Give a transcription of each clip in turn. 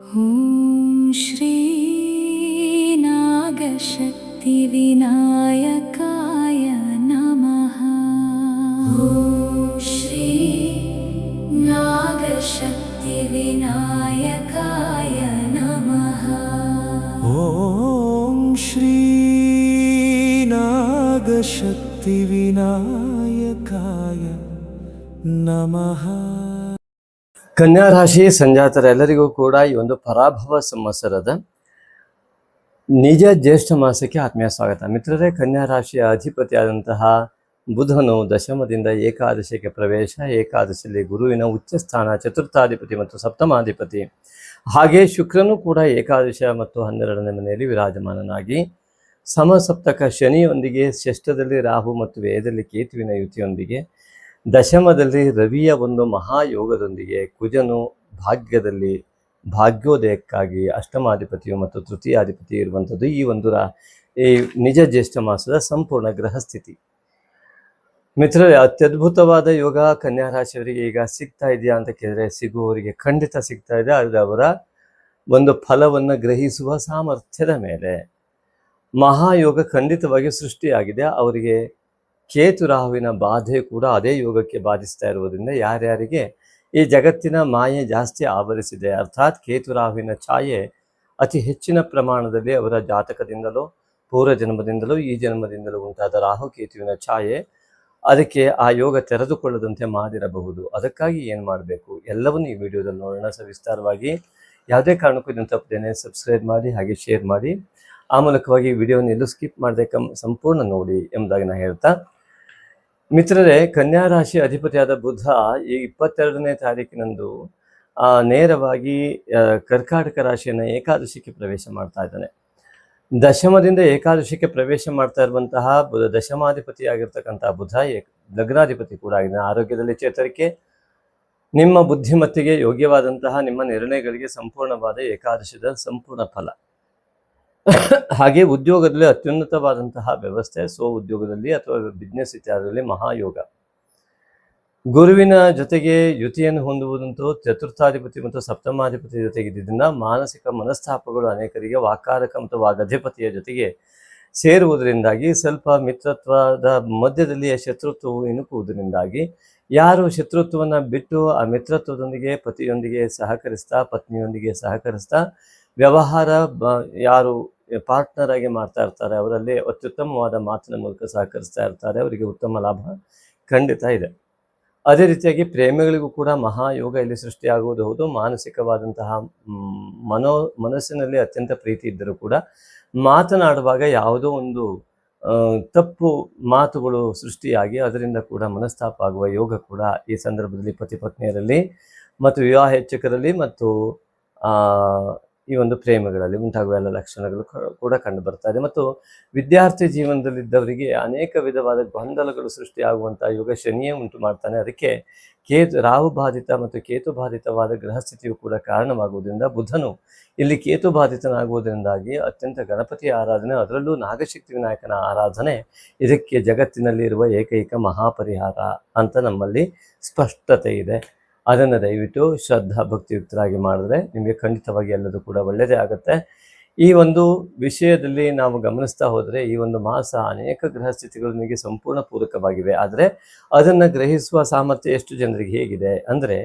ॐ श्री नागशक्तिविनायकाय नमः। ॐ श्री नागशक्तिविनायकाय नमः। ॐ श्री नागशक्तिविनायकाय नमः। ಕನ್ಯಾ ರಾಶಿ ಸಂಜಾತರೆಲ್ಲರಿಗೂ ಕೂಡ ಈ ಒಂದು ಪರಾಭವ ಸಂವತ್ಸರದ ನಿಜ ಜ್ಯೇಷ್ಠ ಮಾಸಕ್ಕೆ ಆತ್ಮೀಯ ಸ್ವಾಗತ. ಮಿತ್ರರೇ, ಕನ್ಯಾ ರಾಶಿಯ ಅಧಿಪತಿಯಾದಂತಹ ಬುಧನು ದಶಮದಿಂದ ಏಕಾದಶಕ್ಕೆ ಪ್ರವೇಶ. ಏಕಾದಶಿಯಲ್ಲಿ ಗುರುವಿನ ಉಚ್ಚ ಸ್ಥಾನ, ಚತುರ್ಥಾಧಿಪತಿ ಮತ್ತು ಸಪ್ತಮಾಧಿಪತಿ. ಹಾಗೆ ಶುಕ್ರನು ಕೂಡ ಏಕಾದಶ ಮತ್ತು 12ನೇ ಮನೆಯಲ್ಲಿ ವಿರಾಜಮಾನನಾಗಿ ಸಮಸಪ್ತಕ ಶನಿಯೊಂದಿಗೆ, ಷಷ್ಠದಲ್ಲಿ ರಾಹು ಮತ್ತು ವ್ಯಯದಲ್ಲಿ ಕೇತುವಿನ ಯುತಿಯೊಂದಿಗೆ, ದಶಮದಲ್ಲಿ ರವಿಯ ಒಂದು ಮಹಾಯೋಗದೊಂದಿಗೆ, ಕುಜನು ಭಾಗ್ಯದಲ್ಲಿ ಭಾಗ್ಯೋದಯಕ್ಕಾಗಿ ಅಷ್ಟಮಾಧಿಪತಿಯು ಮತ್ತು ತೃತೀಯಾಧಿಪತಿ ಇರುವಂಥದ್ದು ಈ ನಿಜ ಜ್ಯೇಷ್ಠ ಮಾಸದ ಸಂಪೂರ್ಣ ಗ್ರಹ ಸ್ಥಿತಿ. ಮಿತ್ರರೇ, ಅತ್ಯದ್ಭುತವಾದ ಯೋಗ ಕನ್ಯಾ ರಾಶಿಯವರಿಗೆ ಈಗ ಸಿಗ್ತಾ ಇದೆಯಾ ಅಂತ ಕೇಳಿದ್ರೆ ಸಿಗುವವರಿಗೆ ಖಂಡಿತ ಸಿಗ್ತಾ ಇದೆ. ಆದರೆ ಅವರ ಒಂದು ಫಲವನ್ನು ಗ್ರಹಿಸುವ ಸಾಮರ್ಥ್ಯದ ಮೇಲೆ ಮಹಾಯೋಗ ಖಂಡಿತವಾಗಿ ಸೃಷ್ಟಿಯಾಗಿದೆ. ಅವರಿಗೆ ಕೇತು ರಾಹುವಿನ ಬಾಧೆ ಕೂಡ ಅದೇ ಯೋಗಕ್ಕೆ ಬಾಧಿಸ್ತಾ ಇರುವುದರಿಂದ ಯಾರ್ಯಾರಿಗೆ ಈ ಜಗತ್ತಿನ ಮಾಯೆ ಜಾಸ್ತಿ ಆವರಿಸಿದೆ, ಅರ್ಥಾತ್ ಕೇತು ರಾಹುವಿನ ಛಾಯೆ ಅತಿ ಹೆಚ್ಚಿನ ಪ್ರಮಾಣದಲ್ಲಿ ಅವರ ಜಾತಕದಿಂದಲೋ ಪೂರ್ವ ಜನ್ಮದಿಂದಲೋ ಈ ಜನ್ಮದಿಂದಲೂ ಉಂಟಾದ ರಾಹು ಕೇತುವಿನ ಛಾಯೆ ಅದಕ್ಕೆ ಆ ಯೋಗ ತೆರೆದುಕೊಳ್ಳದಂತೆ ಮಾಡಿರಬಹುದು. ಅದಕ್ಕಾಗಿ ಏನು ಮಾಡಬೇಕು ಎಲ್ಲವನ್ನೂ ಈ ವಿಡಿಯೋದಲ್ಲಿ ನೋಡೋಣ ಸವಿಸ್ತಾರವಾಗಿ. ಯಾವುದೇ ಕಾರಣಕ್ಕೂ ಇದನ್ನು ತಪ್ಪದೇನೆ ಸಬ್ಸ್ಕ್ರೈಬ್ ಮಾಡಿ, ಹಾಗೆ ಶೇರ್ ಮಾಡಿ. ಆ ಮೂಲಕವಾಗಿ ವಿಡಿಯೋನ ಎಲ್ಲೂ ಸ್ಕಿಪ್ ಮಾಡದೆ ಸಂಪೂರ್ಣ ನೋಡಿ ಎಂಬುದಾಗಿ ನಾನು ಹೇಳ್ತಾ, ಮಿತ್ರರೇ, ಕನ್ಯಾ ರಾಶಿ ಅಧಿಪತಿಯಾದ ಬುಧ ಈ 22ನೇ ತಾರೀಕಿನಂದು ನೇರವಾಗಿ ಕರ್ಕಾಟಕ ರಾಶಿಯನ್ನು ಏಕಾದಶಿಗೆ ಪ್ರವೇಶ ಮಾಡ್ತಾ ಇದ್ದಾನೆ. ದಶಮದಿಂದ ಏಕಾದಶಿಗೆ ಪ್ರವೇಶ ಮಾಡ್ತಾ ಇರುವಂತಹ ಬುಧ ದಶಮಾಧಿಪತಿಯಾಗಿರ್ತಕ್ಕಂತಹ ಬುಧ ಲಗ್ನಾಧಿಪತಿ ಕೂಡ ಆಗಿದೆ. ಆರೋಗ್ಯದಲ್ಲಿ ಚೇತರಿಕೆ, ನಿಮ್ಮ ಬುದ್ಧಿಮತ್ತೆಗೆ ಯೋಗ್ಯವಾದಂತಹ ನಿಮ್ಮ ನಿರ್ಣಯಗಳಿಗೆ ಸಂಪೂರ್ಣವಾದ ಏಕಾದಶದ ಸಂಪೂರ್ಣ ಫಲ. ಹಾಗೆ ಉದ್ಯೋಗದಲ್ಲಿ ಅತ್ಯುನ್ನತವಾದಂತಹ ವ್ಯವಸ್ಥೆ, ಉದ್ಯೋಗದಲ್ಲಿ ಅಥವಾ ಬಿಸ್ನೆಸ್ ಇತ್ಯಾದಿಗಳಲ್ಲಿ ಮಹಾಯೋಗ. ಗುರುವಿನ ಜೊತೆಗೆ ಯುತಿಯನ್ನು ಹೊಂದುವುದಂತೂ ಚತುರ್ಥಾಧಿಪತಿ ಮತ್ತು ಸಪ್ತಮಾಧಿಪತಿ ಜೊತೆಗಿದ್ದರಿಂದ ಮಾನಸಿಕ ಮನಸ್ತಾಪಗಳು ಅನೇಕರಿಗೆ ವಾಕಾರಕ ಮತ್ತು ವಾಗಧಿಪತಿಯ ಜೊತೆಗೆ ಸೇರುವುದರಿಂದಾಗಿ ಸ್ವಲ್ಪ ಮಿತ್ರತ್ವದ ಮಧ್ಯದಲ್ಲಿ ಶತ್ರುತ್ವವು ಇಣುಕುವುದರಿಂದಾಗಿ ಯಾರು ಶತ್ರುತ್ವವನ್ನು ಬಿಟ್ಟು ಆ ಮಿತ್ರತ್ವದೊಂದಿಗೆ ಪತಿಯೊಂದಿಗೆ ಸಹಕರಿಸ್ತಾ, ಪತ್ನಿಯೊಂದಿಗೆ ಸಹಕರಿಸ್ತಾ ವ್ಯವಹಾರ ಯಾರು ಪಾರ್ಟ್ನರ್ ಆಗಿ ಮಾಡ್ತಾ ಇರ್ತಾರೆ, ಅವರಲ್ಲಿ ಅತ್ಯುತ್ತಮವಾದ ಮಾತಿನ ಮೂಲಕ ಸಹಕರಿಸ್ತಾ ಇರ್ತಾರೆ, ಅವರಿಗೆ ಉತ್ತಮ ಲಾಭ ಖಂಡಿತ ಇದೆ. ಅದೇ ರೀತಿಯಾಗಿ ಪ್ರೇಮಿಗಳಿಗೂ ಕೂಡ ಮಹಾಯೋಗ ಇಲ್ಲಿ ಸೃಷ್ಟಿಯಾಗುವುದು ಹೌದು. ಮಾನಸಿಕವಾದಂತಹ ಮನಸ್ಸಿನಲ್ಲಿ ಅತ್ಯಂತ ಪ್ರೀತಿ ಇದ್ದರೂ ಕೂಡ ಮಾತನಾಡುವಾಗ ಯಾವುದೋ ಒಂದು ತಪ್ಪು ಮಾತುಗಳು ಸೃಷ್ಟಿಯಾಗಿ ಅದರಿಂದ ಕೂಡ ಮನಸ್ತಾಪ ಆಗುವ ಯೋಗ ಕೂಡ ಈ ಸಂದರ್ಭದಲ್ಲಿ ಪತಿ ಪತ್ನಿಯರಲ್ಲಿ ಮತ್ತು ವಿವಾಹ ಹೆಚ್ಚಕರಲ್ಲಿ ಮತ್ತು ಈ ಒಂದು ಪ್ರೇಮಿಗಳಲ್ಲಿ ಉಂಟಾಗುವ ಎಲ್ಲ ಲಕ್ಷಣಗಳು ಕೂಡ ಕಂಡು ಬರ್ತಾ ಇದೆ. ಮತ್ತು ವಿದ್ಯಾರ್ಥಿ ಜೀವನದಲ್ಲಿದ್ದವರಿಗೆ ಅನೇಕ ವಿಧವಾದ ಗೊಂದಲಗಳು ಸೃಷ್ಟಿಯಾಗುವಂಥ ಯೋಗ ಶನಿಯೇ ಉಂಟು ಮಾಡ್ತಾನೆ. ಅದಕ್ಕೆ ರಾಹು ಬಾಧಿತ ಮತ್ತು ಕೇತು ಬಾಧಿತವಾದ ಗ್ರಹಸ್ಥಿತಿಯು ಕೂಡ ಕಾರಣವಾಗುವುದರಿಂದ ಬುಧನು ಇಲ್ಲಿ ಕೇತು ಬಾಧಿತನಾಗುವುದರಿಂದಾಗಿ ಅತ್ಯಂತ ಗಣಪತಿಯ ಆರಾಧನೆ, ಅದರಲ್ಲೂ ನಾಗಶಕ್ತಿ ವಿನಾಯಕನ ಆರಾಧನೆ ಇದಕ್ಕೆ ಜಗತ್ತಿನಲ್ಲಿ ಇರುವ ಏಕೈಕ ಮಹಾಪರಿಹಾರ ಅಂತ ನಮ್ಮಲ್ಲಿ ಸ್ಪಷ್ಟತೆ ಇದೆ. ಅದನ್ನು ದಯವಿಟ್ಟು ಶ್ರದ್ಧಾ ಭಕ್ತಿಯುಕ್ತರಾಗಿ ಮಾಡಿದ್ರೆ ನಿಮಗೆ ಖಂಡಿತವಾಗಿ ಎಲ್ಲದೂ ಕೂಡ ಒಳ್ಳೆಯದೇ ಆಗುತ್ತೆ. ಈ ಒಂದು ವಿಷಯದಲ್ಲಿ ನಾವು ಗಮನಿಸ್ತಾ ಹೋದರೆ ಈ ಒಂದು ಮಾಸ ಅನೇಕ ಗ್ರಹಸ್ಥಿತಿಗಳು ನಿಮಗೆ ಸಂಪೂರ್ಣ ಪೂರಕವಾಗಿವೆ. ಆದರೆ ಅದನ್ನು ಗ್ರಹಿಸುವ ಸಾಮರ್ಥ್ಯ ಎಷ್ಟು ಜನರಿಗೆ ಹೇಗಿದೆ ಅಂದರೆ,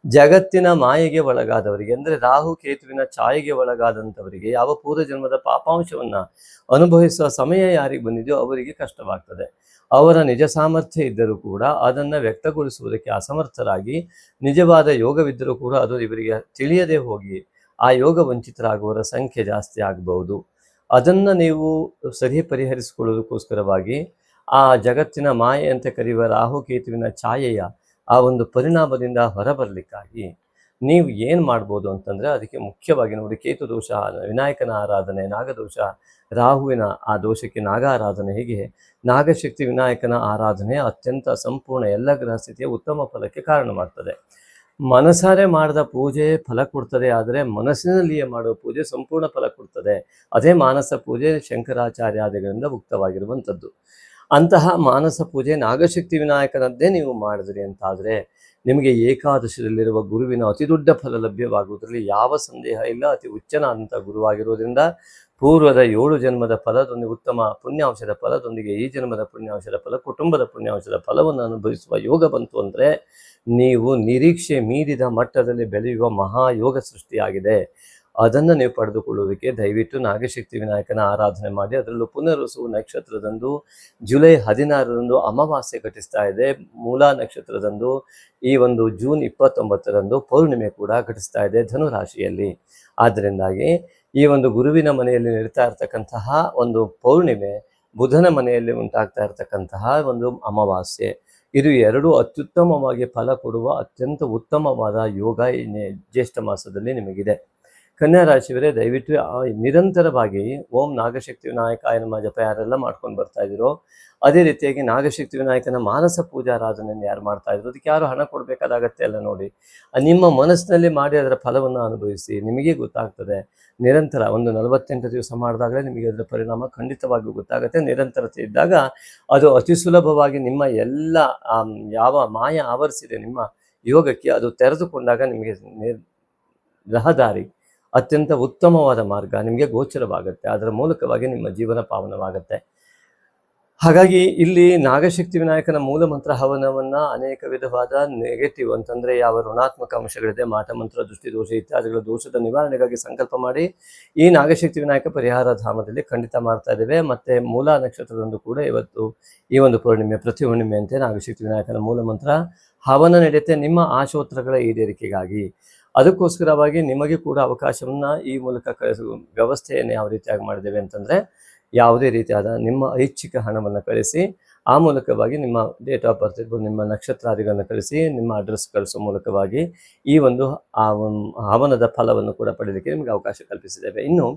ಜಗತ್ತಿನ ಮಾಯೆಗೆ ಒಳಗಾದವರಿಗೆ, ಅಂದರೆ ರಾಹು ಕೇತುವಿನ ಛಾಯೆಗೆ ಒಳಗಾದಂಥವರಿಗೆ, ಯಾವ ಪೂರ್ವ ಜನ್ಮದ ಪಾಪಾಂಶವನ್ನು ಅನುಭವಿಸುವ ಸಮಯ ಯಾರಿಗೆ ಬಂದಿದೆಯೋ ಅವರಿಗೆ ಕಷ್ಟವಾಗ್ತದೆ. ಅವರ ನಿಜ ಸಾಮರ್ಥ್ಯ ಇದ್ದರೂ ಕೂಡ ಅದನ್ನು ವ್ಯಕ್ತಗೊಳಿಸುವುದಕ್ಕೆ ಅಸಮರ್ಥರಾಗಿ, ನಿಜವಾದ ಯೋಗವಿದ್ದರೂ ಕೂಡ ಅದು ಇವರಿಗೆ ತಿಳಿಯದೇ ಹೋಗಿ ಆ ಯೋಗ ವಂಚಿತರಾಗುವವರ ಸಂಖ್ಯೆ ಜಾಸ್ತಿ ಆಗಬಹುದು. ಅದನ್ನು ನೀವು ಪರಿಹರಿಸಿಕೊಳ್ಳೋದಕ್ಕೋಸ್ಕರವಾಗಿ ಆ ಜಗತ್ತಿನ ಮಾಯೆ ಅಂತ ಕರೆಯುವ ರಾಹುಕೇತುವಿನ ಛಾಯೆಯ ಆ ಒಂದು ಪರಿಣಾಮದಿಂದ ಹೊರಬರಲಿಕ್ಕಾಗಿ ನೀವು ಏನು ಮಾಡ್ಬೋದು ಅಂತಂದರೆ, ಅದಕ್ಕೆ ಮುಖ್ಯವಾಗಿ ನೋಡಿ, ಕೇತು ದೋಷ ವಿನಾಯಕನ ಆರಾಧನೆ, ನಾಗದೋಷ ರಾಹುವಿನ ಆ ದೋಷಕ್ಕೆ ನಾಗ ಆರಾಧನೆ, ಹೀಗೆ ನಾಗಶಕ್ತಿ ವಿನಾಯಕನ ಆರಾಧನೆ ಅತ್ಯಂತ ಸಂಪೂರ್ಣ ಎಲ್ಲ ಗ್ರಹಸ್ಥಿತಿಯ ಉತ್ತಮ ಫಲಕ್ಕೆ ಕಾರಣವಾಗ್ತದೆ. ಮನಸಾರೆ ಮಾಡಿದ ಪೂಜೆ ಫಲ ಕೊಡ್ತದೆ, ಆದರೆ ಮನಸ್ಸಿನಲ್ಲಿಯೇ ಮಾಡುವ ಪೂಜೆ ಸಂಪೂರ್ಣ ಫಲ ಕೊಡ್ತದೆ. ಅದೇ ಮಾನಸ ಪೂಜೆ ಶಂಕರಾಚಾರ್ಯಾದಿಗಳಿಂದ ಮುಕ್ತವಾಗಿರುವಂಥದ್ದು. ಅಂತಹ ಮಾನಸ ಪೂಜೆ ನಾಗಶಕ್ತಿ ವಿನಾಯಕನದ್ದೇ ನೀವು ಮಾಡಿದ್ರಿ ಅಂತಾದರೆ ನಿಮಗೆ ಏಕಾದಶದಲ್ಲಿರುವ ಗುರುವಿನ ಅತಿ ದೊಡ್ಡ ಫಲ ಲಭ್ಯವಾಗುವುದರಲ್ಲಿ ಯಾವ ಸಂದೇಹ ಇಲ್ಲ. ಅತಿ ಉಚ್ಚನಾದಂಥ ಗುರುವಾಗಿರುವುದರಿಂದ ಪೂರ್ವದ 7 ಜನ್ಮದ ಫಲದೊಂದಿಗೆ ಉತ್ತಮ ಪುಣ್ಯಾಂಶದ ಫಲದೊಂದಿಗೆ ಈ ಜನ್ಮದ ಪುಣ್ಯಾಂಶದ ಫಲ, ಕುಟುಂಬದ ಪುಣ್ಯಾಂಶದ ಫಲವನ್ನು ಅನುಭವಿಸುವ ಯೋಗ ಬಂತು ಅಂದರೆ ನೀವು ನಿರೀಕ್ಷೆ ಮೀರಿದ ಮಟ್ಟದಲ್ಲಿ ಬೆಳೆಯುವ ಮಹಾಯೋಗ ಸೃಷ್ಟಿಯಾಗಿದೆ. ಅದನ್ನು ನೀವು ಪಡೆದುಕೊಳ್ಳುವುದಕ್ಕೆ ದಯವಿಟ್ಟು ನಾಗಶಕ್ತಿ ವಿನಾಯಕನ ಆರಾಧನೆ ಮಾಡಿ. ಅದರಲ್ಲೂ ಪುನರ್ವಸು ನಕ್ಷತ್ರದಂದು ಜುಲೈ 16ರಂದು ಅಮಾವಾಸ್ಯೆ ಘಟಿಸ್ತಾ ಇದೆ. ಮೂಲಾ ನಕ್ಷತ್ರದಂದು ಈ ಒಂದು ಜೂನ್ 29ರಂದು ಪೌರ್ಣಿಮೆ ಕೂಡ ಘಟಿಸ್ತಾ ಇದೆ ಧನುರಾಶಿಯಲ್ಲಿ. ಆದ್ದರಿಂದಾಗಿ ಈ ಒಂದು ಗುರುವಿನ ಮನೆಯಲ್ಲಿ ನಡೀತಾ ಇರತಕ್ಕಂತಹ ಒಂದು ಪೌರ್ಣಿಮೆ, ಬುಧನ ಮನೆಯಲ್ಲಿ ಉಂಟಾಗ್ತಾ ಇರತಕ್ಕಂತಹ ಒಂದು ಅಮಾವಾಸ್ಯೆ, ಇದು ಎರಡೂ ಅತ್ಯುತ್ತಮವಾಗಿ ಫಲ ಕೊಡುವ ಅತ್ಯಂತ ಉತ್ತಮವಾದ ಯೋಗ ಈ ಜ್ಯೇಷ್ಠ ಮಾಸದಲ್ಲಿ ನಿಮಗಿದೆ. ಕನ್ಯಾ ರಾಶಿಯವರೇ, ದಯವಿಟ್ಟು ನಿರಂತರವಾಗಿ ಓಂ ನಾಗಶಕ್ತಿ ವಿನಾಯಕಾಯ ನಮಃ ಜಪ ಯಾರೆಲ್ಲ ಮಾಡ್ಕೊಂಡು ಬರ್ತಾ ಇದ್ದೀರೋ, ಅದೇ ರೀತಿಯಾಗಿ ನಾಗಶಕ್ತಿ ವಿನಾಯಕನ ಮಾನಸ ಪೂಜಾರಾಧನೆಯನ್ನು ಯಾರು ಮಾಡ್ತಾ ಇದ್ರು, ಅದಕ್ಕೆ ಯಾರು ಹಣ ಕೊಡಬೇಕಾದಾಗತ್ತೆ ಅಲ್ಲ. ನೋಡಿ, ನಿಮ್ಮ ಮನಸ್ಸಿನಲ್ಲಿ ಮಾಡಿ ಅದರ ಫಲವನ್ನು ಅನುಭವಿಸಿ, ನಿಮಗೆ ಗೊತ್ತಾಗ್ತದೆ. ನಿರಂತರ ಒಂದು 48 ದಿವಸ ಮಾಡಿದಾಗಲೇ ನಿಮಗೆ ಅದರ ಪರಿಣಾಮ ಖಂಡಿತವಾಗಿಯೂ ಗೊತ್ತಾಗುತ್ತೆ. ನಿರಂತರತೆ ಇದ್ದಾಗ ಅದು ಅತಿ ಸುಲಭವಾಗಿ ನಿಮ್ಮ ಎಲ್ಲ ಯಾವ ಮಾಯ ಆವರಿಸಿದೆ ನಿಮ್ಮ ಯೋಗಕ್ಕೆ, ಅದು ತೆರೆದುಕೊಂಡಾಗ ನಿಮಗೆ ರಹದಾರಿ, ಅತ್ಯಂತ ಉತ್ತಮವಾದ ಮಾರ್ಗ ನಿಮಗೆ ಗೋಚರವಾಗುತ್ತೆ. ಅದರ ಮೂಲಕವಾಗಿ ನಿಮ್ಮ ಜೀವನ ಪಾವನವಾಗುತ್ತೆ. ಹಾಗಾಗಿ ಇಲ್ಲಿ ನಾಗಶಕ್ತಿ ವಿನಾಯಕನ ಮೂಲ ಮಂತ್ರ ಹವನವನ್ನು ಅನೇಕ ವಿಧವಾದ ನೆಗೆಟಿವ್ ಅಂತಂದರೆ ಯಾವ ಋಣಾತ್ಮಕ ಅಂಶಗಳಿದೆ, ಮಾಟ ಮಂತ್ರ, ದೃಷ್ಟಿ ದೋಷ ಇತ್ಯಾದಿಗಳ ದೋಷದ ನಿವಾರಣೆಗಾಗಿ ಸಂಕಲ್ಪ ಮಾಡಿ ಈ ನಾಗಶಕ್ತಿ ವಿನಾಯಕ ಪರಿಹಾರ ಧಾಮದಲ್ಲಿ ಖಂಡಿತ ಮಾಡ್ತಾ ಇದ್ದೇವೆ. ಮತ್ತು ಮೂಲಾ ನಕ್ಷತ್ರದಂದು ಕೂಡ ಇವತ್ತು ಈ ಒಂದು ಪೌರ್ಣಿಮೆ, ಪ್ರತಿ ಹುಣ್ಣಿಮೆಯಂತೆ ನಾಗಶಕ್ತಿ ವಿನಾಯಕನ ಮೂಲ ಮಂತ್ರ ಹವನ ನಡೆಯುತ್ತೆ ನಿಮ್ಮ ಆಶೋತ್ತರಗಳ ಈಡೇರಿಕೆಗಾಗಿ. ಅದಕ್ಕೋಸ್ಕರವಾಗಿ ನಿಮಗೆ ಕೂಡ ಅವಕಾಶವನ್ನು ಈ ಮೂಲಕ ವ್ಯವಸ್ಥೆಯನ್ನು ಯಾವ ರೀತಿಯಾಗಿ ಮಾಡಿದ್ದೇವೆ ಅಂತಂದರೆ, ಯಾವುದೇ ರೀತಿಯಾದ ನಿಮ್ಮ ಐಚ್ಛಿಕ ಹಣವನ್ನು ಕಳಿಸಿ, ಆ ಮೂಲಕವಾಗಿ ನಿಮ್ಮ ಡೇಟ್ ಆಫ್ ಬರ್ತ್ ಇರ್ಬೋದು, ನಿಮ್ಮ ನಕ್ಷತ್ರಾದಿಗಳನ್ನು ಕಳಿಸಿ, ನಿಮ್ಮ ಅಡ್ರೆಸ್ ಕಳಿಸೋ ಮೂಲಕವಾಗಿ ಈ ಒಂದು ಹವನದ ಫಲವನ್ನು ಕೂಡ ಪಡೆಯೋದಕ್ಕೆ ನಿಮಗೆ ಅವಕಾಶ ಕಲ್ಪಿಸಿದ್ದೇವೆ. ಇನ್ನು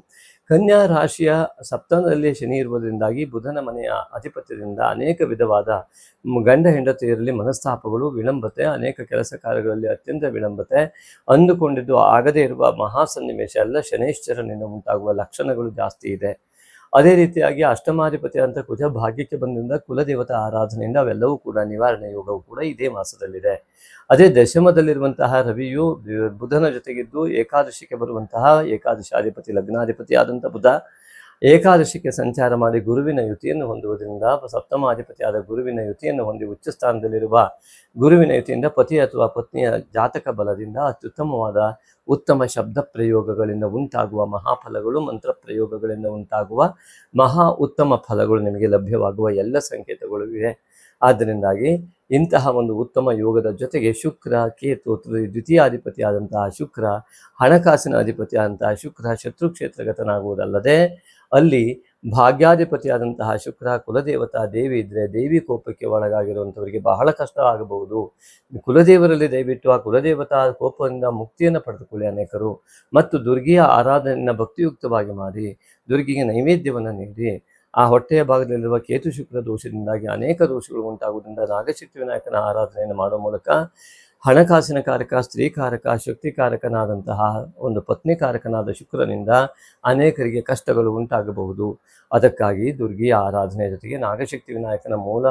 ಕನ್ಯಾ ರಾಶಿಯ ಸಪ್ತಮದಲ್ಲಿ ಶನಿ ಇರುವುದರಿಂದಾಗಿ ಬುಧನ ಮನೆಯ ಆಧಿಪತ್ಯದಿಂದ ಅನೇಕ ವಿಧವಾದ ಗಂಡ ಹೆಂಡತಿಯರಲ್ಲಿ ಮನಸ್ತಾಪಗಳು, ವಿಳಂಬತೆ, ಅನೇಕ ಕೆಲಸ ಕಾರ್ಯಗಳಲ್ಲಿ ಅತ್ಯಂತ ವಿಳಂಬತೆ, ಅಂದುಕೊಂಡಿದ್ದು ಆಗದೇ ಇರುವ ಮಹಾ ಸನ್ನಿವೇಶ ಎಲ್ಲ ಶನೈಶ್ಚರನಿಂದ ಉಂಟಾಗುವ ಲಕ್ಷಣಗಳು ಜಾಸ್ತಿ ಇದೆ. ಅದೇ ರೀತಿಯಾಗಿ ಅಷ್ಟಮಾಧಿಪತಿ ಅಂತ ಕುಜ ಭಾಗ್ಯಕ್ಕೆ ಬಂದಿಂದ ಕುಲದೇವತಾ ಆರಾಧನೆಯಿಂದ ಅವೆಲ್ಲವೂ ಕೂಡ ನಿವಾರಣೆ ಯೋಗವು ಕೂಡ ಇದೇ ಮಾಸದಲ್ಲಿದೆ. ಅದೇ ದಶಮದಲ್ಲಿರುವಂತಹ ರವಿಯು ಬುಧನ ಜೊತೆಗಿದ್ದು ಏಕಾದಶಿಗೆ ಬರುವಂತಹ ಏಕಾದಶಾಧಿಪತಿ ಲಗ್ನಾಧಿಪತಿ ಆದಂಥ ಬುಧ ಏಕಾದಶಿಗೆ ಸಂಚಾರ ಮಾಡಿ ಗುರುವಿನ ಯುತಿಯನ್ನು ಹೊಂದುವುದರಿಂದ, ಸಪ್ತಮಾಧಿಪತಿಯಾದ ಗುರುವಿನ ಯುತಿಯನ್ನು ಹೊಂದಿ ಉಚ್ಚ ಸ್ಥಾನದಲ್ಲಿರುವ ಗುರುವಿನ ಯುತಿಯಿಂದ ಪತಿ ಅಥವಾ ಪತ್ನಿಯ ಜಾತಕ ಬಲದಿಂದ ಅತ್ಯುತ್ತಮವಾದ ಉತ್ತಮ ಶಬ್ದ ಪ್ರಯೋಗಗಳಿಂದ ಉಂಟಾಗುವ ಮಹಾಫಲಗಳು, ಮಂತ್ರ ಪ್ರಯೋಗಗಳಿಂದ ಉಂಟಾಗುವ ಮಹಾ ಉತ್ತಮ ಫಲಗಳು ನಿಮಗೆ ಲಭ್ಯವಾಗುವ ಎಲ್ಲ ಸಂಕೇತಗಳು ಇವೆ. ಆದ್ದರಿಂದಾಗಿ ಇಂತಹ ಒಂದು ಉತ್ತಮ ಯೋಗದ ಜೊತೆಗೆ ಶುಕ್ರ, ಕೇತು, ದ್ವಿತೀಯಾಧಿಪತಿಯಾದಂತಹ ಶುಕ್ರ, ಹಣಕಾಸಿನ ಅಧಿಪತಿಯಾದಂತಹ ಶುಕ್ರ ಶತ್ರು ಕ್ಷೇತ್ರಗತನಾಗುವುದಲ್ಲದೆ ಅಲ್ಲಿ ಭಾಗ್ಯಾಧಿಪತಿಯಾದಂತಹ ಶುಕ್ರ ಕುಲದೇವತಾ ದೇವಿ ಇದ್ದರೆ ದೇವಿ ಕೋಪಕ್ಕೆ ಒಳಗಾಗಿರುವಂಥವರಿಗೆ ಬಹಳ ಕಷ್ಟ ಆಗಬಹುದು. ಕುಲದೇವರಲ್ಲಿ ದಯವಿಟ್ಟು ಆ ಕುಲದೇವತಾ ಕೋಪದಿಂದ ಮುಕ್ತಿಯನ್ನು ಪಡೆದುಕೊಳ್ಳಿ ಅನೇಕರು. ಮತ್ತು ದುರ್ಗಿಯ ಆರಾಧನೆಯನ್ನು ಭಕ್ತಿಯುಕ್ತವಾಗಿ ಮಾಡಿ ದುರ್ಗಿಗೆ ನೈವೇದ್ಯವನ್ನು ನೀಡಿ. ಆ ಹೊಟ್ಟೆಯ ಭಾಗದಲ್ಲಿರುವ ಕೇತು ಶುಕ್ರ ದೋಷದಿಂದಾಗಿ ಅನೇಕ ದೋಷಗಳು ಉಂಟಾಗುವುದರಿಂದ ನಾಗಶಕ್ತಿ ವಿನಾಯಕನ ಆರಾಧನೆಯನ್ನು ಮಾಡುವ ಮೂಲಕ ಹಣಕಾಸಿನ ಕಾರಕ, ಸ್ತ್ರೀಕಾರಕ, ಶಕ್ತಿಕಾರಕನಾದಂತಹ ಒಂದು ಪತ್ನಿಕಾರಕನಾದ ಶುಕ್ರನಿಂದ ಅನೇಕರಿಗೆ ಕಷ್ಟಗಳು ಉಂಟಾಗಬಹುದು. ಅದಕ್ಕಾಗಿ ದುರ್ಗಿಯ ಆರಾಧನೆ ಜೊತೆಗೆ ನಾಗಶಕ್ತಿ ವಿನಾಯಕನ ಮೂಲ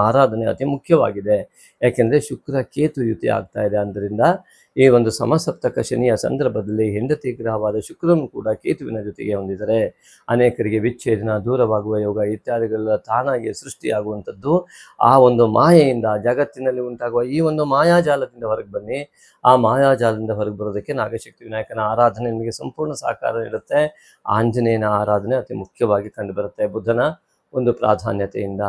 ಆರಾಧನೆ ಅತಿ ಮುಖ್ಯವಾಗಿದೆ. ಯಾಕೆಂದರೆ ಶುಕ್ರ ಕೇತು ಯುತಿ ಆಗ್ತಾ ಇದೆ. ಆದ್ದರಿಂದ ಈ ಒಂದು ಸಮಸಪ್ತಕ ಶನಿಯ ಸಂದರ್ಭದಲ್ಲಿ ಹೆಂಡತಿ ಗ್ರಹವಾದ ಶುಕ್ರನು ಕೂಡ ಕೇತುವಿನ ಜೊತೆಗೆ ಹೊಂದಿದರೆ ಅನೇಕರಿಗೆ ವಿಚ್ಛೇದನ, ದೂರವಾಗುವ ಯೋಗ ಇತ್ಯಾದಿಗಳೆಲ್ಲ ತಾನಾಗಿ ಸೃಷ್ಟಿಯಾಗುವಂಥದ್ದು. ಆ ಒಂದು ಮಾಯೆಯಿಂದ, ಜಗತ್ತಿನಲ್ಲಿ ಉಂಟಾಗುವ ಈ ಒಂದು ಮಾಯಾಜಾಲದಿಂದ ಹೊರಗೆ ಬನ್ನಿ. ಆ ಮಾಯಾಜಾಲದಿಂದ ಹೊರಗೆ ಬರೋದಕ್ಕೆ ನಾಗಶಕ್ತಿ ವಿನಾಯಕನ ಆರಾಧನೆ ನಿಮಗೆ ಸಂಪೂರ್ಣ ಸಹಕಾರ ನೀಡುತ್ತೆ. ಆಂಜನೇಯನ ಆರಾಧನೆ ಅತಿ ಮುಖ್ಯವಾಗಿ ಕಂಡುಬರುತ್ತೆ ಬುಧನ ಒಂದು ಪ್ರಾಧಾನ್ಯತೆಯಿಂದ.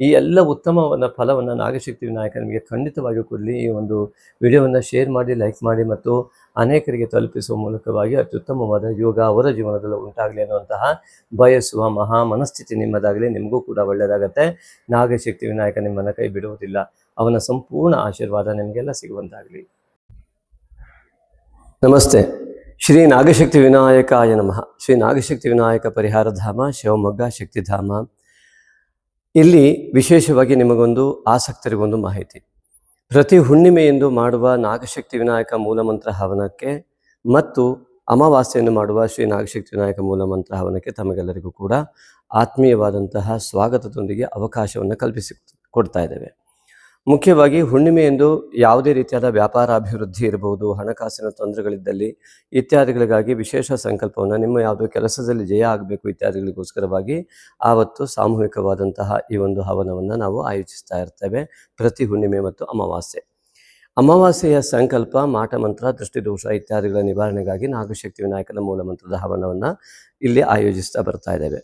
ಈ ಎಲ್ಲ ಉತ್ತಮವಾದ ಫಲವನ್ನು ನಾಗಶಕ್ತಿ ವಿನಾಯಕ ನಿಮಗೆ ಖಂಡಿತವಾಗಿಯೂ ಕೊಡಲಿ. ಈ ಒಂದು ವಿಡಿಯೋವನ್ನು ಶೇರ್ ಮಾಡಿ, ಲೈಕ್ ಮಾಡಿ ಮತ್ತು ಅನೇಕರಿಗೆ ತಲುಪಿಸುವ ಮೂಲಕವಾಗಿ ಅತ್ಯುತ್ತಮವಾದ ಯೋಗ ಅವರ ಜೀವನದಲ್ಲಿ ಉಂಟಾಗಲಿ ಅನ್ನುವಂತಹ ಬಯಸುವ ಮಹಾ ಮನಸ್ಥಿತಿ ನಿಮ್ಮದಾಗಲಿ. ನಿಮಗೂ ಕೂಡ ಒಳ್ಳೆಯದಾಗತ್ತೆ. ನಾಗಶಕ್ತಿ ವಿನಾಯಕ ನಿಮ್ಮನ್ನು ಕೈ ಬಿಡುವುದಿಲ್ಲ. ಅವನ ಸಂಪೂರ್ಣ ಆಶೀರ್ವಾದ ನಿಮಗೆಲ್ಲ ಸಿಗುವಂತಾಗಲಿ. ನಮಸ್ತೆ. ಶ್ರೀ ನಾಗಶಕ್ತಿ ವಿನಾಯಕಾಯ ನಮಃ. ಶ್ರೀ ನಾಗಶಕ್ತಿ ವಿನಾಯಕ ಪರಿಹಾರ ಧಾಮ ಶಿವಮೊಗ್ಗ ಶಕ್ತಿಧಾಮ. ಇಲ್ಲಿ ವಿಶೇಷವಾಗಿ ನಿಮಗೊಂದು ಆಸಕ್ತರಿಗೊಂದು ಮಾಹಿತಿ. ಪ್ರತಿ ಹುಣ್ಣಿಮೆಯೆಂದು ಮಾಡುವ ನಾಗಶಕ್ತಿ ವಿನಾಯಕ ಮೂಲಮಂತ್ರ ಹವನಕ್ಕೆ ಮತ್ತು ಅಮಾವಾಸ್ಯೆಯನ್ನು ಮಾಡುವ ಶ್ರೀ ನಾಗಶಕ್ತಿ ವಿನಾಯಕ ಮೂಲಮಂತ್ರ ಹವನಕ್ಕೆ ತಮಗೆಲ್ಲರಿಗೂ ಕೂಡ ಆತ್ಮೀಯವಾದಂತಹ ಸ್ವಾಗತದೊಂದಿಗೆ ಅವಕಾಶವನ್ನು ಕೊಡ್ತಾ ಇದ್ದೇವೆ. ಮುಖ್ಯವಾಗಿ ಹುಣ್ಣಿಮೆಯಂದು ಯಾವುದೇ ರೀತಿಯಾದ ವ್ಯಾಪಾರ ಅಭಿವೃದ್ಧಿ ಇರಬಹುದು, ಹಣಕಾಸಿನ ತೊಂದರೆಗಳಿದ್ದಲ್ಲಿ ಇತ್ಯಾದಿಗಳಿಗಾಗಿ ವಿಶೇಷ ಸಂಕಲ್ಪವನ್ನು, ನಿಮ್ಮ ಯಾವುದೋ ಕೆಲಸದಲ್ಲಿ ಜಯ ಆಗಬೇಕು ಇತ್ಯಾದಿಗಳಿಗೋಸ್ಕರವಾಗಿ ಆವತ್ತು ಸಾಮೂಹಿಕವಾದಂತಹ ಈ ಒಂದು ಹವನವನ್ನು ನಾವು ಆಯೋಜಿಸ್ತಾ ಇರ್ತೇವೆ ಪ್ರತಿ ಹುಣ್ಣಿಮೆ ಮತ್ತು ಅಮಾವಾಸ್ಯೆ. ಅಮಾವಾಸ್ಯೆಯ ಸಂಕಲ್ಪ, ಮಾಟ ಮಂತ್ರ, ದೃಷ್ಟಿದೋಷ ಇತ್ಯಾದಿಗಳ ನಿವಾರಣೆಗಾಗಿ ನಾಗಶಕ್ತಿ ವಿನಾಯಕನ ಮೂಲ ಮಂತ್ರದ ಹವನವನ್ನು ಇಲ್ಲಿ ಆಯೋಜಿಸ್ತಾ ಬರ್ತಾ ಇದ್ದೇವೆ.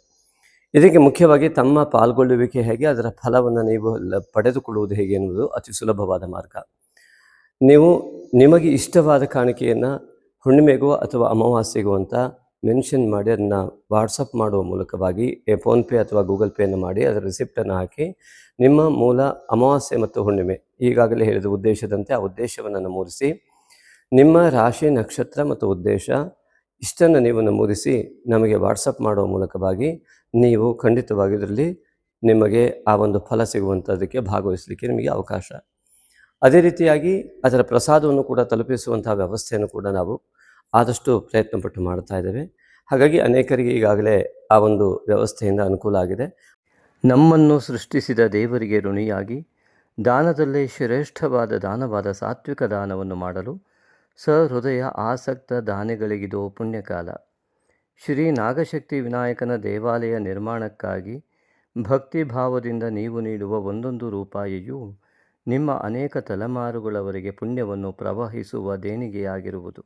ಇದಕ್ಕೆ ಮುಖ್ಯವಾಗಿ ತಮ್ಮ ಪಾಲ್ಗೊಳ್ಳುವಿಕೆ ಹೇಗೆ, ಅದರ ಫಲವನ್ನು ನೀವು ಪಡೆದುಕೊಳ್ಳುವುದು ಹೇಗೆ ಎನ್ನುವುದು ಅತಿ ಸುಲಭವಾದ ಮಾರ್ಗ. ನೀವು ನಿಮಗೆ ಇಷ್ಟವಾದ ಕಾಣಿಕೆಯನ್ನು ಹುಣ್ಣಿಮೆಗೋ ಅಥವಾ ಅಮಾವಾಸ್ಯೆಗೋ ಅಂತ ಮೆನ್ಷನ್ ಮಾಡಿ ಅದನ್ನು ವಾಟ್ಸಪ್ ಮಾಡುವ ಮೂಲಕವಾಗಿ ಫೋನ್ಪೇ ಅಥವಾ ಗೂಗಲ್ ಪೇಯನ್ನು ಮಾಡಿ ಅದರ ರಿಸಿಪ್ಟನ್ನು ಹಾಕಿ ನಿಮ್ಮ ಮೂಲ ಅಮಾವಾಸ್ಯೆ ಮತ್ತು ಹುಣ್ಣಿಮೆ ಈಗಾಗಲೇ ಹೇಳಿದ ಉದ್ದೇಶದಂತೆ ಆ ಉದ್ದೇಶವನ್ನು ನಮೂದಿಸಿ, ನಿಮ್ಮ ರಾಶಿ, ನಕ್ಷತ್ರ ಮತ್ತು ಉದ್ದೇಶ ಇಷ್ಟನ್ನು ನೀವು ನಮೂದಿಸಿ ನಮಗೆ ವಾಟ್ಸಪ್ ಮಾಡುವ ಮೂಲಕವಾಗಿ ನೀವು ಖಂಡಿತವಾಗಿ ಇದರಲ್ಲಿ ನಿಮಗೆ ಆ ಒಂದು ಫಲ ಸಿಗುವಂಥದ್ದಕ್ಕೆ ಭಾಗವಹಿಸಲಿಕ್ಕೆ ನಿಮಗೆ ಅವಕಾಶ. ಅದೇ ರೀತಿಯಾಗಿ ಅದರ ಪ್ರಸಾದವನ್ನು ಕೂಡ ತಲುಪಿಸುವಂಥ ವ್ಯವಸ್ಥೆಯನ್ನು ಕೂಡ ನಾವು ಆದಷ್ಟು ಪ್ರಯತ್ನಪಟ್ಟು ಮಾಡ್ತಾ ಇದ್ದೇವೆ. ಹಾಗಾಗಿ ಅನೇಕರಿಗೆ ಈಗಾಗಲೇ ಆ ಒಂದು ವ್ಯವಸ್ಥೆಯಿಂದ ಅನುಕೂಲ ಆಗಿದೆ. ನಮ್ಮನ್ನು ಸೃಷ್ಟಿಸಿದ ದೇವರಿಗೆ ಋಣಿಯಾಗಿ ದಾನದಲ್ಲೇ ಶ್ರೇಷ್ಠವಾದ ದಾನವಾದ ಸಾತ್ವಿಕ ದಾನವನ್ನು ಮಾಡಲು ಸಹೃದಯ ಆಸಕ್ತ ದಾನಿಗಳಿಗಿದು ಪುಣ್ಯಕಾಲ. ಶ್ರೀ ನಾಗಶಕ್ತಿ ವಿನಾಯಕನ ದೇವಾಲಯ ನಿರ್ಮಾಣಕ್ಕಾಗಿ ಭಕ್ತಿ ಭಾವದಿಂದ ನೀವು ನೀಡುವ ಒಂದೊಂದು ರೂಪಾಯಿಯೂ ನಿಮ್ಮ ಅನೇಕ ತಲೆಮಾರುಗಳವರೆಗೆ ಪುಣ್ಯವನ್ನು ಪ್ರವಹಿಸುವ ದೇಣಿಗೆಯಾಗಿರುವುದು.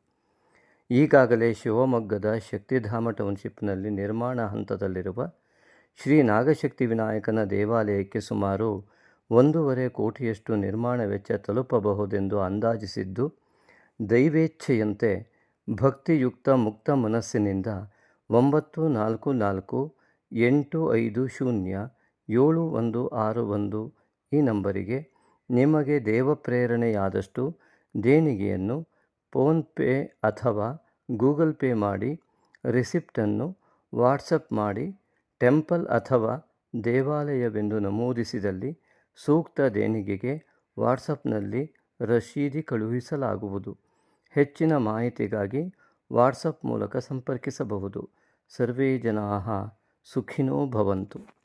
ಈಗಾಗಲೇ ಶಿವಮೊಗ್ಗದ ಶಕ್ತಿಧಾಮ ಟೌನ್ಶಿಪ್ನಲ್ಲಿ ನಿರ್ಮಾಣ ಹಂತದಲ್ಲಿರುವ ಶ್ರೀ ನಾಗಶಕ್ತಿ ವಿನಾಯಕನ ದೇವಾಲಯಕ್ಕೆ ಸುಮಾರು 1.5 ಕೋಟಿಯಷ್ಟು ನಿರ್ಮಾಣ ವೆಚ್ಚ ತಲುಪಬಹುದೆಂದು ಅಂದಾಜಿಸಿದ್ದು, ದೈವೇಚ್ಛೆಯಂತೆ ಭಕ್ತಿಯುಕ್ತ ಮುಕ್ತ ಮನಸ್ಸಿನಿಂದ 9448507161 ಈ ನಂಬರಿಗೆ ನಿಮಗೆ ದೇವಪ್ರೇರಣೆಯಾದಷ್ಟು ದೇಣಿಗೆಯನ್ನು ಫೋನ್ಪೇ ಅಥವಾ ಗೂಗಲ್ ಪೇ ಮಾಡಿ ರಿಸಿಪ್ಟನ್ನು ವಾಟ್ಸಪ್ ಮಾಡಿ ಟೆಂಪಲ್ ಅಥವಾ ದೇವಾಲಯವೆಂದು ನಮೂದಿಸಿದಲ್ಲಿ ಸೂಕ್ತ ದೇಣಿಗೆಗೆ ವಾಟ್ಸಪ್ನಲ್ಲಿ ರಶೀದಿ ಕಳುಹಿಸಲಾಗುವುದು. ಹೆಚ್ಚಿನ ಮಾಹಿತಿಗಾಗಿ ವಾಟ್ಸಪ್ ಮೂಲಕ ಸಂಪರ್ಕಿಸಬಹುದು. ಸರ್ವೇ ಜನಾಃ ಸುಖಿನೋ ಭವಂತು.